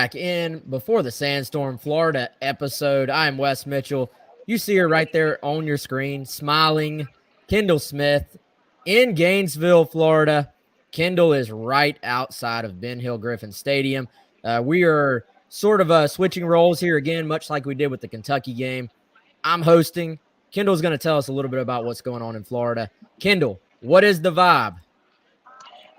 back in Before the Sandstorm, Florida episode. I am Wes Mitchell. You see her right there on your screen, smiling. Kendall Smith in Gainesville, Florida. Kendall is right outside of Ben Hill Griffin Stadium. We are sort of switching roles here again, much like we did with the Kentucky game. I'm hosting. Kendall's going to tell us a little bit about what's going on in Florida. Kendall, what is the vibe?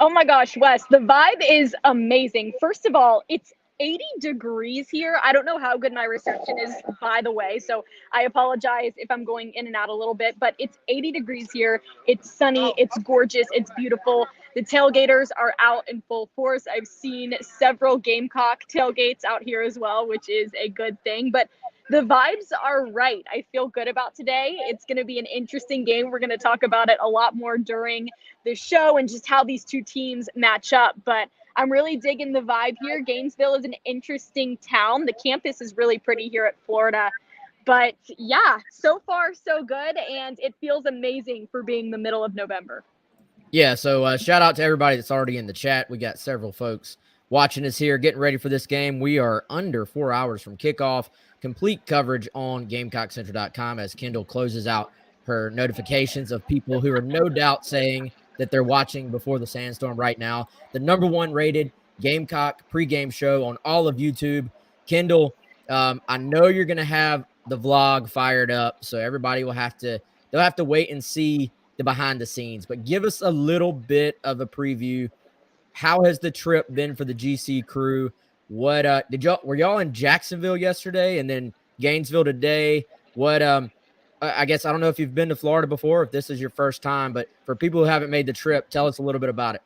Oh my gosh, Wes, the vibe is amazing. First of all, it's 80 degrees here. I don't know how good my reception is, by the way, so I apologize if I'm going in and out a little bit, but it's 80 degrees here. It's sunny, it's gorgeous, it's beautiful. The tailgaters are out in full force. I've seen several Gamecock tailgates out here as well, which is a good thing, but the vibes are right. I feel good about today. It's going to be an interesting game. We're going to talk about it a lot more during the show and just how these two teams match up. But I'm really digging the vibe here. Gainesville is an interesting town. The campus is really pretty here at Florida. But yeah, so far so good. And it feels amazing for being the middle of November. Yeah, so shout out to everybody that's already in the chat. We got several folks watching us here, getting ready for this game. We are under 4 hours from kickoff. Complete coverage on GamecockCentral.com as Kendall closes out her notifications of people who are no doubt saying that they're watching Before the Sandstorm right now. The #1 rated Gamecock pregame show on all of YouTube. Kendall, I know you're going to have the vlog fired up, so everybody they'll have to wait and see the behind the scenes, but give us a little bit of a preview. How has the trip been for the GC crew? What were y'all in Jacksonville yesterday and then Gainesville today? What I guess I don't know if you've been to Florida before, if this is your first time, but for people who haven't made the trip, tell us a little bit about it.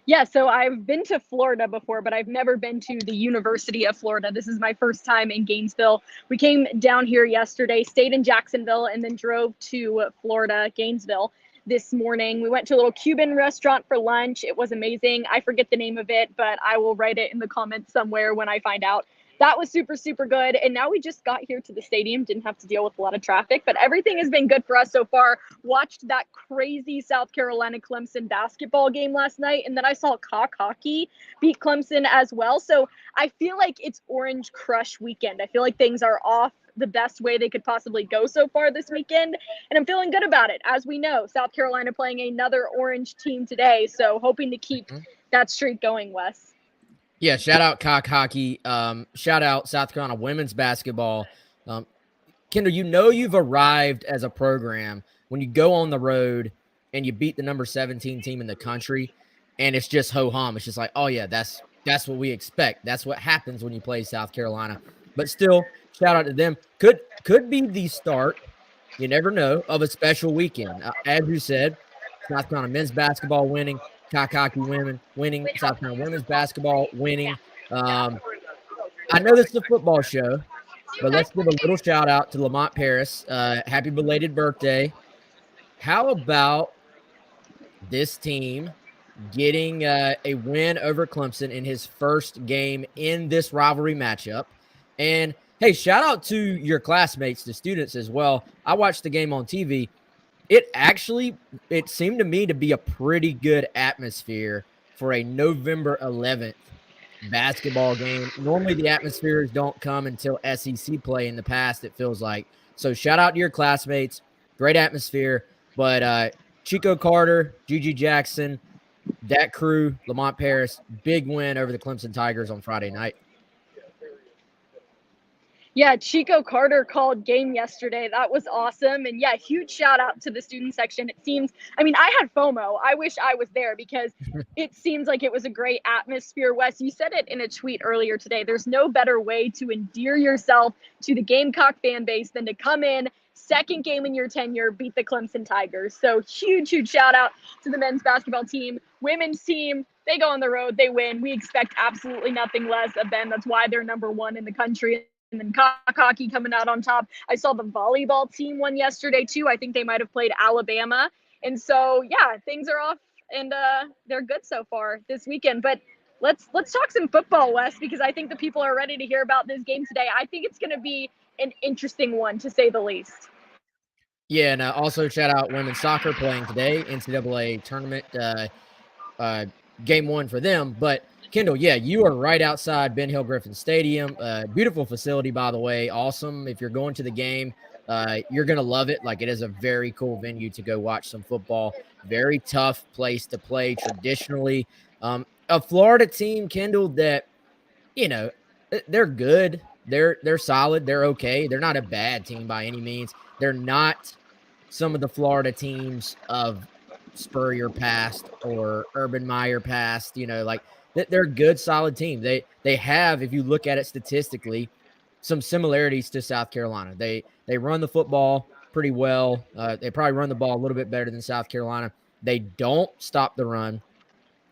Yeah, so I've been to Florida before, but I've never been to the University of Florida. This is my first time in Gainesville. We came down here yesterday, stayed in Jacksonville, and then drove to Florida, Gainesville this morning. We went to a little Cuban restaurant for lunch. It was amazing. I forget the name of it, but I will write it in the comments somewhere when I find out. That was super, super good. And now we just got here to the stadium, didn't have to deal with a lot of traffic, but everything has been good for us so far. Watched that crazy South Carolina Clemson basketball game last night. And then I saw Cock Hockey beat Clemson as well. So I feel like it's Orange Crush weekend. I feel like things are off the best way they could possibly go so far this weekend. And I'm feeling good about it. As we know, South Carolina playing another Orange team today. So hoping to keep that streak going, Wes. Yeah, shout out Cock Hockey. Shout out South Carolina women's basketball. Kendall, you know you've arrived as a program when you go on the road and you beat the number 17 team in the country, and it's just ho-hum. It's just like, oh, yeah, that's what we expect. That's what happens when you play South Carolina. But still, shout out to them. Could be the start, you never know, of a special weekend. As you said, South Carolina men's basketball winning. Cock Hockey women winning, South Carolina women's basketball winning. I know this is a football show, but let's give a little shout out to Lamont Paris. Happy belated birthday. How about this team getting a win over Clemson in his first game in this rivalry matchup? And hey, shout out to your classmates, the students as well. I watched the game on TV. It seemed to me to be a pretty good atmosphere for a November 11th basketball game. Normally the atmospheres don't come until SEC play in the past, it feels like. So shout out to your classmates. Great atmosphere. But Chico Carter, Gigi Jackson, that crew, Lamont Paris, big win over the Clemson Tigers on Friday night. Yeah, Chico Carter called game yesterday. That was awesome. And yeah, huge shout out to the student section. It seems, I mean, I had FOMO. I wish I was there because it seems like it was a great atmosphere. Wes, you said it in a tweet earlier today. There's no better way to endear yourself to the Gamecock fan base than to come in, second game in your tenure, beat the Clemson Tigers. So huge, huge shout out to the men's basketball team. Women's team, they go on the road, they win. We expect absolutely nothing less of them. That's why they're #1 in the country. And then Cock Hockey coming out on top. I saw the volleyball team won yesterday too. I think they might have played Alabama. And so, yeah, things are off and they're good so far this weekend. But let's talk some football, Wes, because I think the people are ready to hear about this game today. I think it's going to be an interesting one, to say the least. Yeah, and also shout out women's soccer playing today, NCAA tournament, game 1 for them. But Kendall, yeah, you are right outside Ben Hill Griffin Stadium. Beautiful facility, by the way. Awesome. If you're going to the game, you're going to love it. Like, it is a very cool venue to go watch some football. Very tough place to play traditionally. A Florida team, Kendall, that, you know, they're good. They're solid. They're okay. They're not a bad team by any means. They're not some of the Florida teams of Spurrier past or Urban Meyer past, like they're a good, solid team. They have, if you look at it statistically, some similarities to South Carolina. They run the football pretty well. They probably run the ball a little bit better than South Carolina. They don't stop the run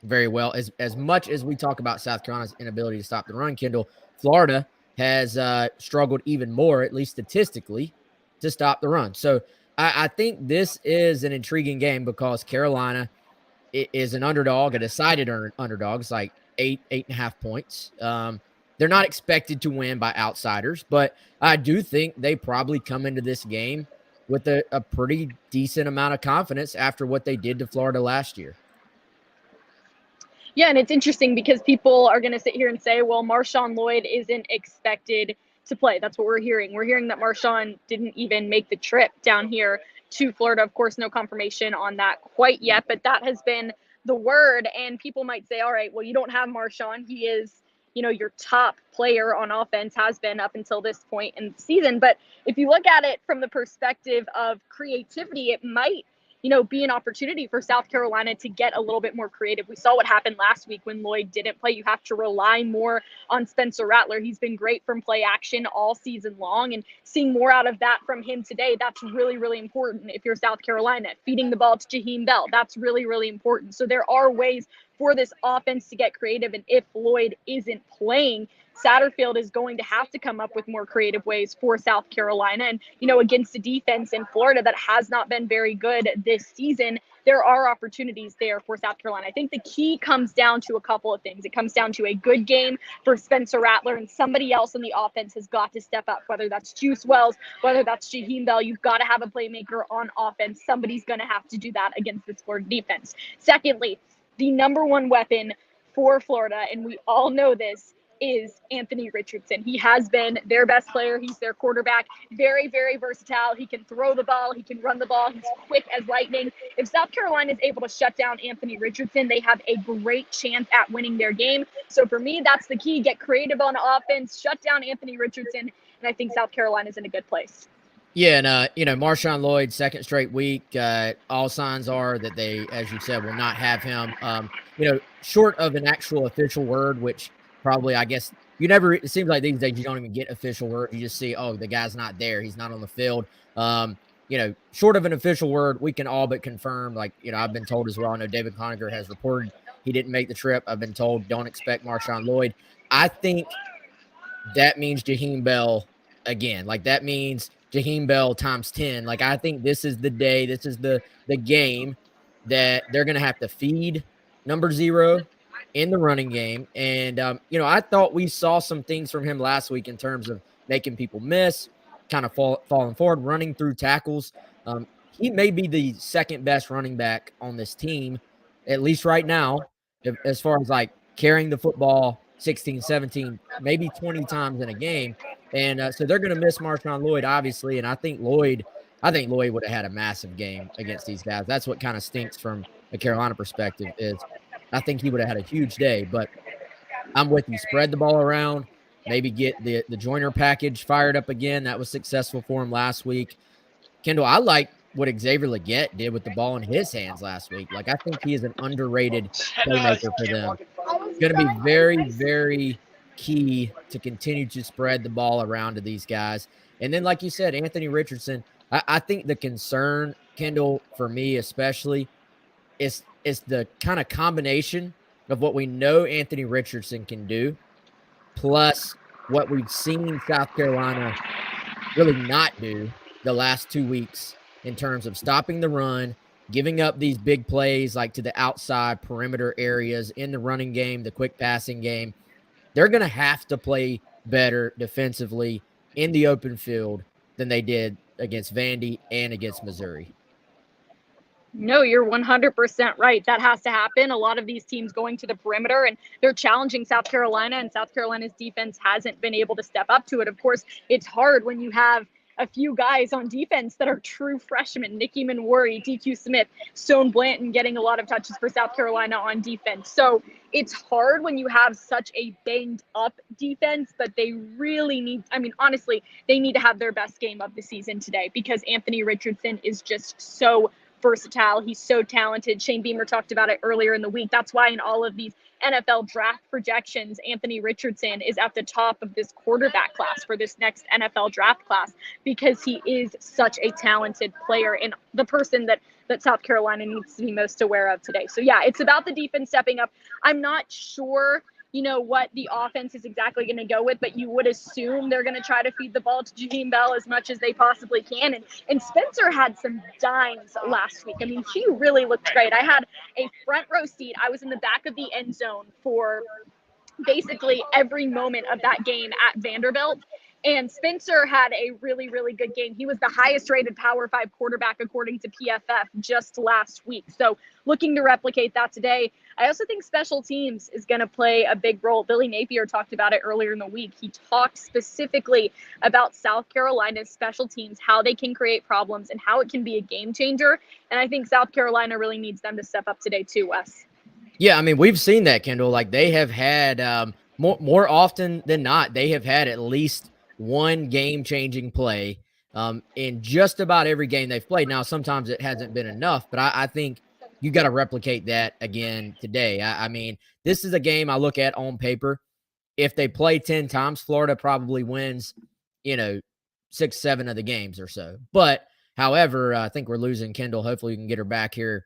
very well. As much as we talk about South Carolina's inability to stop the run, Kendall, Florida has struggled even more, at least statistically, to stop the run. So I think this is an intriguing game because Carolina is an underdog, a decided underdog. It's like 8.5 points. They're not expected to win by outsiders, but I do think they probably come into this game with a pretty decent amount of confidence after what they did to Florida last year. Yeah, and it's interesting because people are going to sit here and say, well, Marshawn Lloyd isn't expected to play. That's what we're hearing. We're hearing that Marshawn didn't even make the trip down here to Florida. Of course, no confirmation on that quite yet, but that has been the word. And people might say, all right, well, you don't have Marshawn. He is, your top player on offense, has been up until this point in the season. But if you look at it from the perspective of creativity, it might be an opportunity for South Carolina to get a little bit more creative. We saw what happened last week when Lloyd didn't play. You have to rely more on Spencer Rattler. He's been great from play action all season long, and seeing more out of that from him today, that's really, really important. If you're South Carolina, feeding the ball to Jaheim Bell, that's really, really important. So there are ways for this offense to get creative, and if Lloyd isn't playing, Satterfield is going to have to come up with more creative ways for South Carolina. And, against a defense in Florida that has not been very good this season, there are opportunities there for South Carolina. I think the key comes down to a couple of things. It comes down to a good game for Spencer Rattler, and somebody else in the offense has got to step up, whether that's Juice Wells, whether that's Jaheim Bell. You've got to have a playmaker on offense. Somebody's going to have to do that against this Florida defense. Secondly, the number one weapon for Florida, and we all know this, is Anthony Richardson. He has been their best player. He's their quarterback. Very, very versatile. He can throw the ball. He can run the ball. He's quick as lightning. If South Carolina is able to shut down Anthony Richardson, they have a great chance at winning their game. So for me, that's the key. Get creative on offense, shut down Anthony Richardson, and I think South Carolina's in a good place. Yeah, and Marshawn Lloyd, second straight week. All signs are that they, as you said, will not have him. Short of an actual official word, which probably, I guess, it seems like these days you don't even get official word. You just see, oh, the guy's not there. He's not on the field. Short of an official word, we can all but confirm, I've been told as well. I know David Coniger has reported he didn't make the trip. I've been told don't expect Marshawn Lloyd. I think that means Jaheim Bell again. That means Jaheim Bell times 10. I think this is the day, this is the game that they're going to have to feed number 0 in the running game. And, I thought we saw some things from him last week in terms of making people miss, kind of falling forward, running through tackles. He may be the second best running back on this team, at least right now, as far as carrying the football 16, 17, maybe 20 times in a game. And so they're going to miss Marshawn Lloyd, obviously. And I think Lloyd would have had a massive game against these guys. That's what kind of stinks from a Carolina perspective is I think he would have had a huge day. But I'm with you. Spread the ball around, maybe get the Joyner package fired up again. That was successful for him last week. Kendall, I like what Xavier Legette did with the ball in his hands last week. I think he is an underrated playmaker for them. It's going to be very, very key to continue to spread the ball around to these guys. And then, like you said, Anthony Richardson, I think the concern, Kendall, for me especially, is the kind of combination of what we know Anthony Richardson can do, plus what we've seen South Carolina really not do the last 2 weeks in terms of stopping the run, giving up these big plays to the outside perimeter areas in the running game, the quick passing game. They're going to have to play better defensively in the open field than they did against Vandy and against Missouri. No, you're 100% right. That has to happen. A lot of these teams going to the perimeter and they're challenging South Carolina, and South Carolina's defense hasn't been able to step up to it. Of course, it's hard when you have a few guys on defense that are true freshmen. Nikki Manwari, DQ Smith, Stone Blanton getting a lot of touches for South Carolina on defense. So it's hard when you have such a banged up defense, but they really need, I mean, honestly, they need to have their best game of the season today because Anthony Richardson is just so versatile. He's so talented. Shane Beamer talked about it earlier in the week. That's why in all of these NFL draft projections, Anthony Richardson is at the top of this quarterback class for this next NFL draft class because he is such a talented player and the person that South Carolina needs to be most aware of today. So yeah, it's about the defense stepping up. I'm not sure what the offense is exactly going to go with, but you would assume they're going to try to feed the ball to Jaheim Bell as much as they possibly can. And Spencer had some dimes last week. I mean, he really looked great. I had a front row seat. I was in the back of the end zone for basically every moment of that game at Vanderbilt. And Spencer had a really, really good game. He was the highest rated Power 5 quarterback according to PFF just last week. So looking to replicate that today. I also think special teams is going to play a big role. Billy Napier talked about it earlier in the week. He talked specifically about South Carolina's special teams, how they can create problems and how it can be a game changer. And I think South Carolina really needs them to step up today too, Wes. Yeah, I mean, we've seen that, Kendall. Like they have had more often than not, they have had at least one game-changing play in just about every game they've played. Now, sometimes it hasn't been enough, but I think you got to replicate that again today. I mean, this is a game I look at on paper. If they play 10 times, Florida probably wins, 6, 7 of the games or so. But, however, I think we're losing Kendall. Hopefully we can get her back here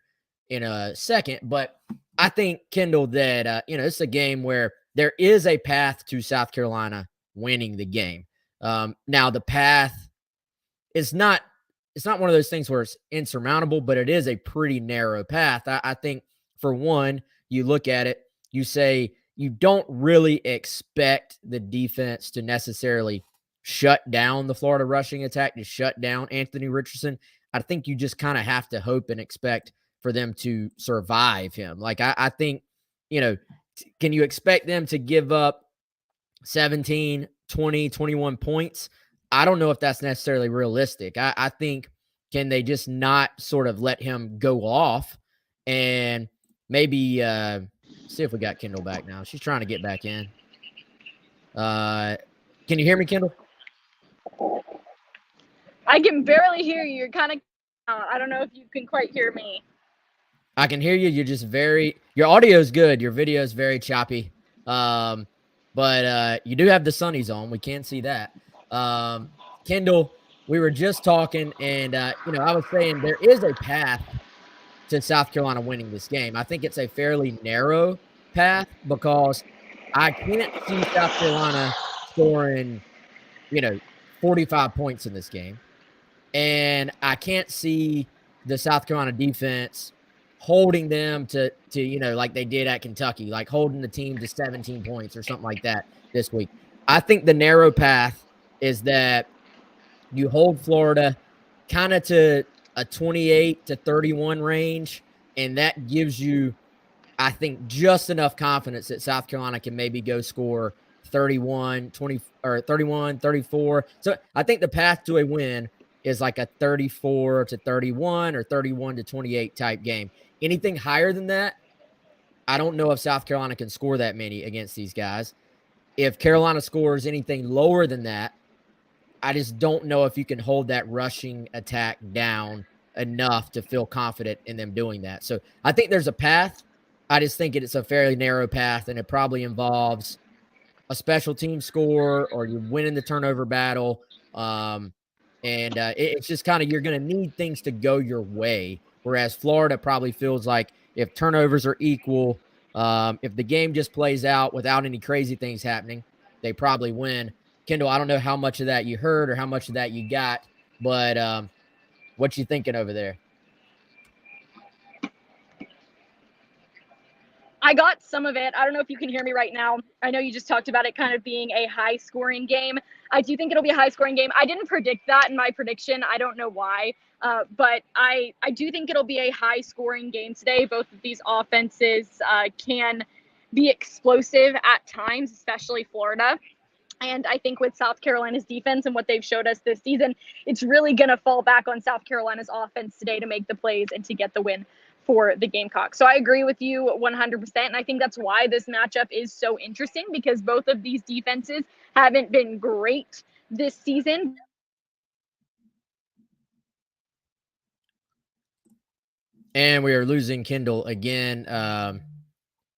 in a second. But I think, Kendall, that, it's a game where there is a path to South Carolina winning the game. Now, the path is not – it's not one of those things where it's insurmountable, but it is a pretty narrow path. I think, for one, you look at it, you say you don't really expect the defense to necessarily shut down the Florida rushing attack, to shut down Anthony Richardson. I think you just kind of have to hope and expect for them to survive him. Like, I think, can you expect them to give up 17, 20, 21 points? I don't know if that's necessarily realistic. I think, can they just not sort of let him go off and maybe see if we got Kendall back now. She's trying to get back in. Can you hear me, Kendall? I can barely hear you. You're kind of I don't know if you can quite hear me. I can hear you. You're just your audio is good. Your video is very choppy. But you do have the sunnies on. We can't see that. Kendall, we were just talking, and, I was saying there is a path to South Carolina winning this game. I think it's a fairly narrow path because I can't see South Carolina scoring, 45 points in this game. And I can't see the South Carolina defense holding them to like they did at Kentucky, like holding the team to 17 points or something like that this week. I think the narrow path is that you hold Florida kind of to a 28 to 31 range, and that gives you, I think, just enough confidence that South Carolina can maybe go score 31, 20, or 31, 34. So I think the path to a win is like a 34 to 31 or 31 to 28 type game. Anything higher than that, I don't know if South Carolina can score that many against these guys. If Carolina scores anything lower than that, I just don't know if you can hold that rushing attack down enough to feel confident in them doing that. So I think there's a path. I just think it's a fairly narrow path, and it probably involves a special team score or you winning the turnover battle. It's just kind of, you're going to need things to go your way. Whereas Florida probably feels like if turnovers are equal, if the game just plays out without any crazy things happening, they probably win. Kendall, I don't know how much of that you heard or how much of that you got, but what you thinking over there? I got some of it. I don't know if you can hear me right now. I know you just talked about it kind of being a high scoring game. I do think it'll be a high scoring game. I didn't predict that in my prediction. I don't know why. But I do think it'll be a high scoring game today. Both of these offenses can be explosive at times, especially Florida. And I think with South Carolina's defense and what they've showed us this season, it's really going to fall back on South Carolina's offense today to make the plays and to get the win for the Gamecocks. So I agree with you 100%. And I think that's why this matchup is so interesting, because both of these defenses haven't been great this season. And we are losing Kendall again.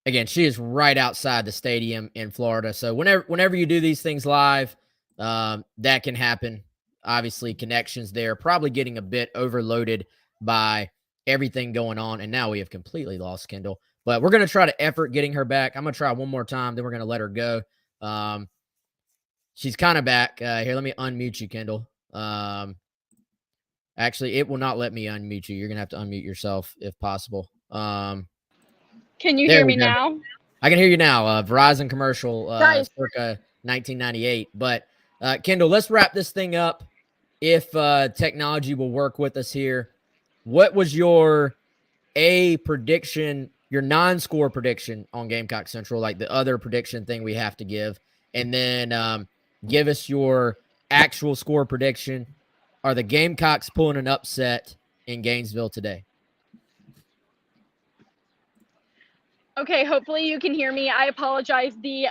Again, she is right outside the stadium in Florida. So whenever you do these things live, that can happen. Obviously, connections there, probably getting a bit overloaded by everything going on. And now we have completely lost Kendall. But we're going to try to effort getting her back. I'm going to try one more time, then we're going to let her go. She's kind of back. Here, let me unmute you, Kendall. Actually, it will not let me unmute you. You're going to have to unmute yourself if possible. Can you hear me go. now? I can hear you now. Verizon commercial, circa 1998. But Kendall, let's wrap this thing up. If technology will work with us here, what was your prediction, your non-score prediction on Gamecock Central, like the other prediction thing we have to give, and then give us your actual score prediction. Are the Gamecocks pulling an upset in Gainesville today? Okay, hopefully you can hear me. I apologize. The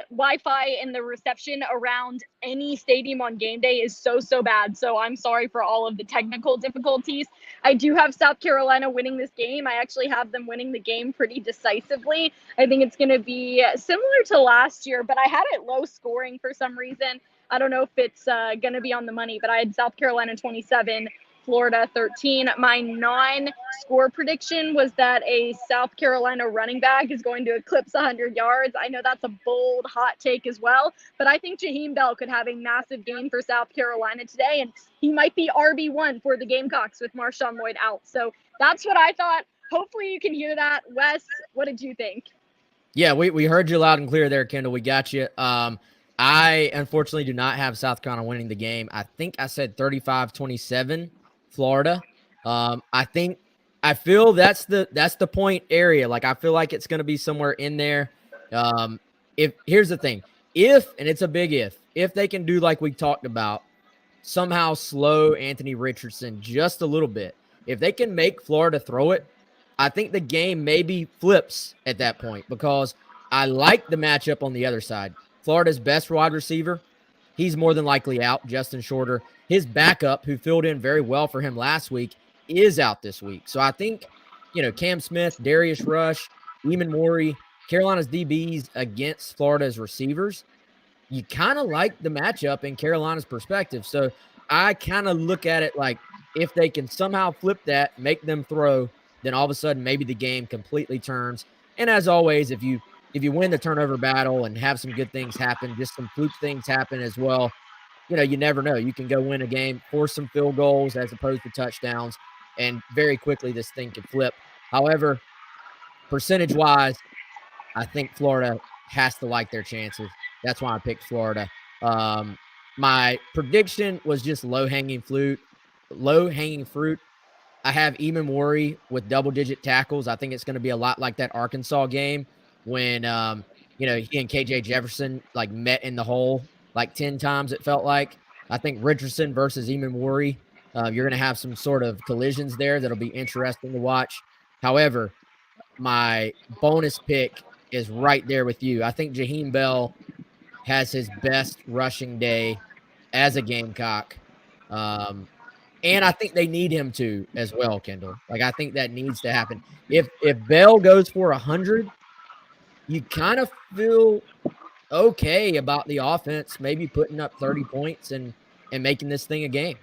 Wi-Fi and the reception around any stadium on game day is so bad. So I'm sorry for all of the technical difficulties. I do have South Carolina winning this game. I actually have them winning the game pretty decisively. I think it's going to be similar to last year, but I had it low scoring for some reason. I don't know if it's going to be on the money, but I had South Carolina 27, Florida 13. My non-score prediction was that a South Carolina running back is going to eclipse 100 yards. I know that's a bold, hot take as well, but I think Jaheim Bell could have a massive game for South Carolina today, and he might be RB1 for the Gamecocks with Marshawn Lloyd out. So that's what I thought. Hopefully you can hear that. Wes, what did you think? Yeah, we heard you loud and clear there, Kendall. We got you. I unfortunately do not have South Carolina winning the game. I think I said 35-27. Florida. I feel that's the point area. Like, I feel like it's going to be somewhere in there. If here's the thing, and it's a big if they can do like we talked about, somehow slow Anthony Richardson just a little bit. If they can make Florida throw it, I think the game maybe flips at that point, because I like the matchup on the other side. Florida's best wide receiver, he's more than likely out, Justin Shorter. His backup, who filled in very well for him last week, is out this week. So I think, Cam Smith, Darius Rush, Eamon Morey, Carolina's DBs against Florida's receivers, you kind of like the matchup in Carolina's perspective. So I kind of look at it like, if they can somehow flip that, make them throw, then all of a sudden maybe the game completely turns. And as always, if you win the turnover battle and have some good things happen, just some fluke things happen as well, you never know. You can go win a game, force some field goals as opposed to touchdowns, and very quickly this thing could flip. However, percentage-wise, I think Florida has to like their chances. That's why I picked Florida. My prediction was just low-hanging fruit. I have Eamon Morey with double-digit tackles. I think it's going to be a lot like that Arkansas game when he and KJ Jefferson like met in the hole like 10 times, it felt like. I think Richardson versus Eamon Morey, you're going to have some sort of collisions there that'll be interesting to watch. However, my bonus pick is right there with you. I think Jaheim Bell has his best rushing day as a Gamecock. And I think they need him to as well, Kendall. Like, I think that needs to happen. If Bell goes for 100, you kind of feel okay about the offense maybe putting up 30 points and making this thing a game.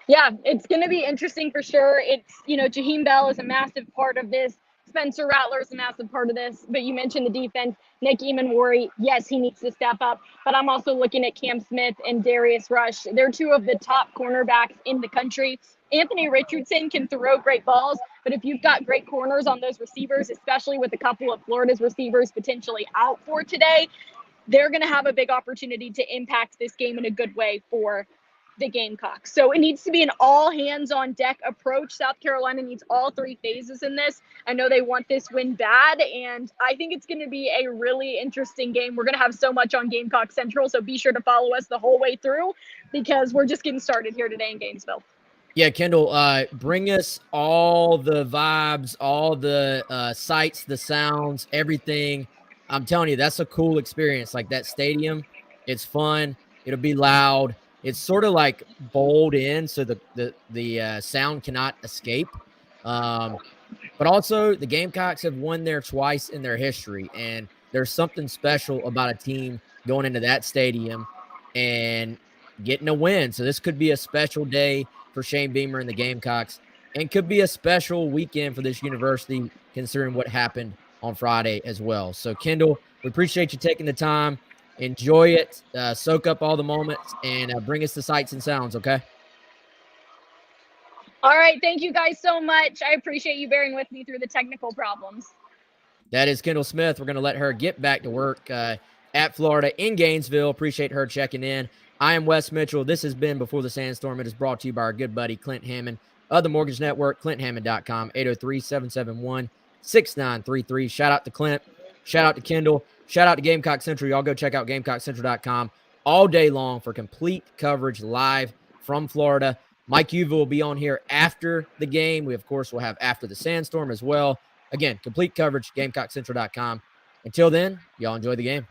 Yeah, it's going to be interesting for sure. It's, Jaheim Bell is a massive part of this. Spencer Rattler is a massive part of this. But you mentioned the defense. Nick Eamon Morey, yes, he needs to step up. But I'm also looking at Cam Smith and Darius Rush. They're two of the top cornerbacks in the country. Anthony Richardson can throw great balls, But if you've got great corners on those receivers, especially with a couple of Florida's receivers potentially out for today, they're going to have a big opportunity to impact this game in a good way for the Gamecocks. So it needs to be an all hands on deck approach. South Carolina needs all three phases in this. I know they want this win bad, and I think it's going to be a really interesting game. We're going to have so much on Gamecock Central, so be sure to follow us the whole way through because we're just getting started here today in Gainesville. Yeah, Kendall, bring us all the vibes, all the sights, the sounds, everything. I'm telling you, that's a cool experience. Like that stadium, it's fun. It'll be loud. It's sort of like bowled in, so the sound cannot escape. But also, the Gamecocks have won there twice in their history, and there's something special about a team going into that stadium and getting a win. So this could be a special day for Shane Beamer and the Gamecocks, and could be a special weekend for this university, considering what happened on Friday as well. So, Kendall, we appreciate you taking the time. Enjoy it, soak up all the moments, and bring us the sights and sounds, okay? All right. Thank you guys so much. I appreciate you bearing with me through the technical problems. That is Kendall Smith. We're going to let her get back to work at Florida in Gainesville. Appreciate her checking in. I am Wes Mitchell. This has been Before the Sandstorm. It is brought to you by our good buddy Clint Hammond of the Mortgage Network, ClintHammond.com, 803-771-6933. Shout out to Clint. Shout out to Kendall. Shout out to Gamecock Central. Y'all go check out GamecockCentral.com all day long for complete coverage live from Florida. Mike Uva will be on here after the game. We, of course, will have After the Sandstorm as well. Again, complete coverage, GamecockCentral.com. Until then, y'all enjoy the game.